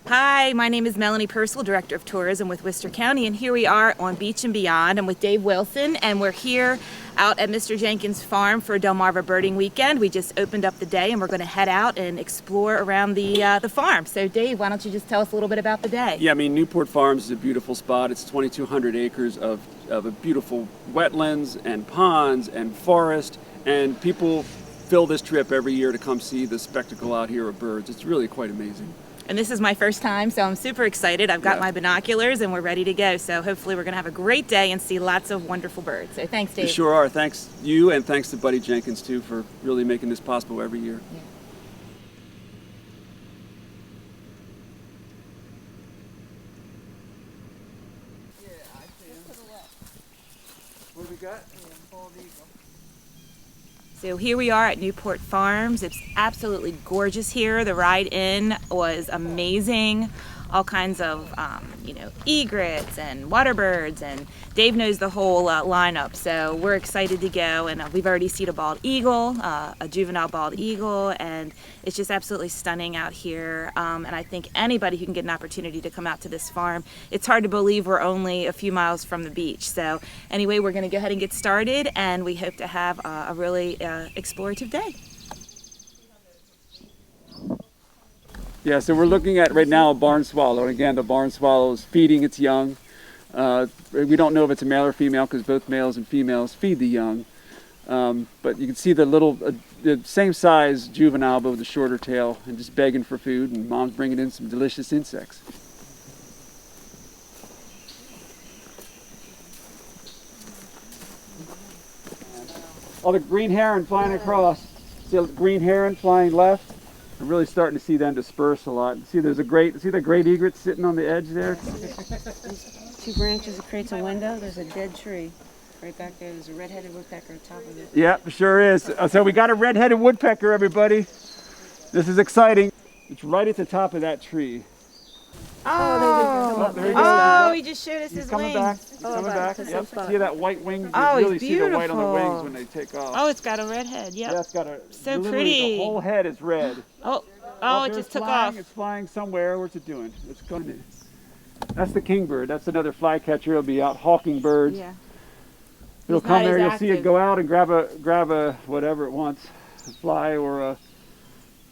Hi, my name is Melanie Pursel, Director of Tourism with Worcester County, and here we are on Beach and Beyond. I'm with Dave Wilson, and we're here out at Mr. Jenkins' farm for Delmarva Birding Weekend. We just opened up the day, and we're going to head out and explore around the farm. So, Dave, why don't you just tell us a little bit about the day? Yeah, I mean, Newport Farms is a beautiful spot. It's 2,200 acres of a beautiful wetlands and ponds and forest, and people fill this trip every year to come see the spectacle out here of birds. It's really quite amazing. And this is my first time, so I'm super excited. I've got my binoculars and we're ready to go. So hopefully we're gonna have a great day and see lots of wonderful birds. So thanks, Dave. You sure are. Thanks you, and thanks to Buddy Jenkins too for really making this possible every year. Yeah. What do we got? So here we are at Newport Farms. It's absolutely gorgeous here. The ride in was amazing. All kinds of, egrets and water birds, and Dave knows the whole lineup. So we're excited to go, and we've already seen a bald eagle, a juvenile bald eagle, and it's just absolutely stunning out here. And I think anybody who can get an opportunity to come out to this farm, it's hard to believe we're only a few miles from the beach. So anyway, we're going to go ahead and get started, and we hope to have a really explorative day. Yeah, so we're looking at right now a barn swallow, and again, the barn swallow is feeding its young. We don't know if it's a male or female because both males and females feed the young. But you can see the same size juvenile but with a shorter tail and just begging for food, and mom's bringing in some delicious insects. Oh, the green heron flying across. See the green heron flying left? I'm really starting to see them disperse a lot. See, see the great egret sitting on the edge there? Two branches, it creates a window. There's a dead tree right back there. There's a redheaded woodpecker on top of it. Yeah, sure is. So we got a redheaded woodpecker, everybody. This is exciting. It's right at the top of that tree. Oh, there he goes. oh, he just showed us He's his coming wings. back. He's coming back. Yep. See that white wing? You Oh, really he's see the white on the beautiful. wings when they take off. Oh, it's got a red head. Yep. Yeah, it's got So literally pretty. The whole head is red. Oh, Up it there, just took flying. off. It's flying somewhere. What's it doing? It's going to. That's the kingbird. That's another flycatcher. It'll be out hawking birds. Yeah. It'll He's come not there. as You'll see it active. go out and grab a whatever it wants, a fly or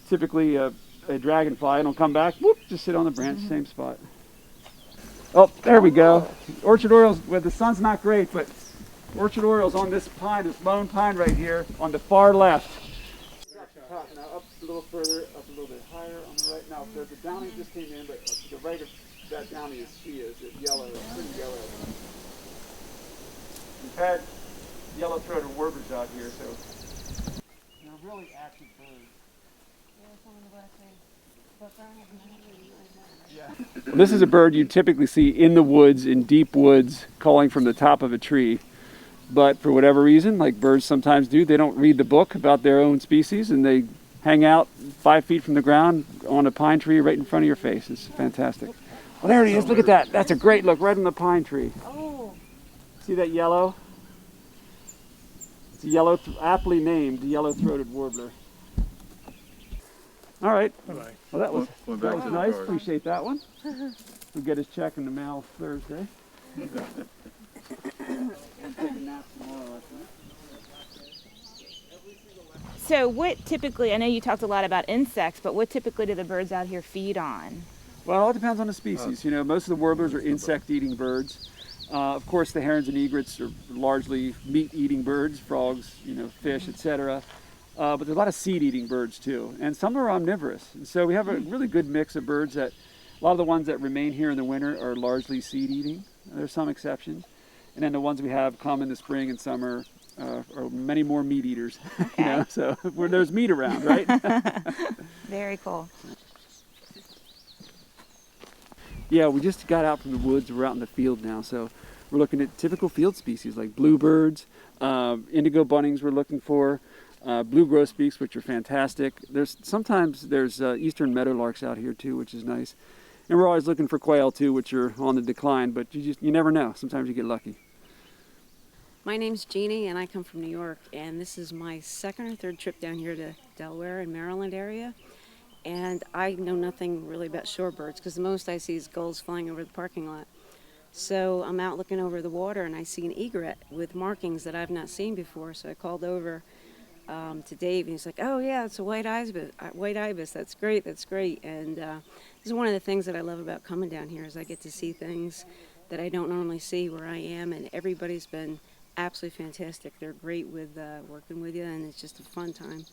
typically a dragonfly, and it'll come back. Whoop! Just sit on the branch, same spot. Oh, there we go. Orchard Orioles. Well, the sun's not great, but Orchard Orioles on this pine, this lone pine right here, on the far left. Now up a little further, up a little bit higher on the right. Now the downy just came in, but to the right of that downy is Skias. It's yellow, pretty yellow. We've had yellow-throated warblers out here, so they're really active birds. Yeah. This is a bird you typically see in the woods, in deep woods, calling from the top of a tree. But for whatever reason, like birds sometimes do, they don't read the book about their own species, and they hang out 5 feet from the ground on a pine tree right in front of your face. It's fantastic. Well, there he is. Look at that. That's a great look right on the pine tree. Oh. See that yellow? It's a yellow, aptly named yellow-throated warbler. All right. Bye-bye. Well, that was nice. garden. Appreciate that one. We'll get his check in the mail Thursday. So what typically, I know you talked a lot about insects, but what typically do the birds out here feed on? Well, it all depends on the species. You know, most of the warblers are insect-eating birds. Of course, the herons and egrets are largely meat-eating birds, frogs, fish, etc. But there's a lot of seed-eating birds too, and some are omnivorous. And so we have a really good mix of birds that, a lot of the ones that remain here in the winter are largely seed-eating. There's some exceptions. And then the ones we have come in the spring and summer are many more meat eaters. Okay. So where there's meat around, right? Very cool. Yeah, we just got out from the woods. We're out in the field now, so we're looking at typical field species like bluebirds, indigo buntings we're looking for, blue grosbeaks, which are fantastic. Sometimes there's eastern meadowlarks out here too, which is nice. And we're always looking for quail too, which are on the decline, but you never know. Sometimes you get lucky. My name's Jeannie, and I come from New York, and this is my second or third trip down here to Delaware and Maryland area. And I know nothing really about shorebirds because the most I see is gulls flying over the parking lot. So I'm out looking over the water and I see an egret with markings that I've not seen before. So I called over to Dave and he's like, "Oh yeah, it's a white ibis. White ibis. That's great. That's great." And this is one of the things that I love about coming down here is I get to see things that I don't normally see where I am, and everybody's been absolutely fantastic. They're great with working with you, and it's just a fun time.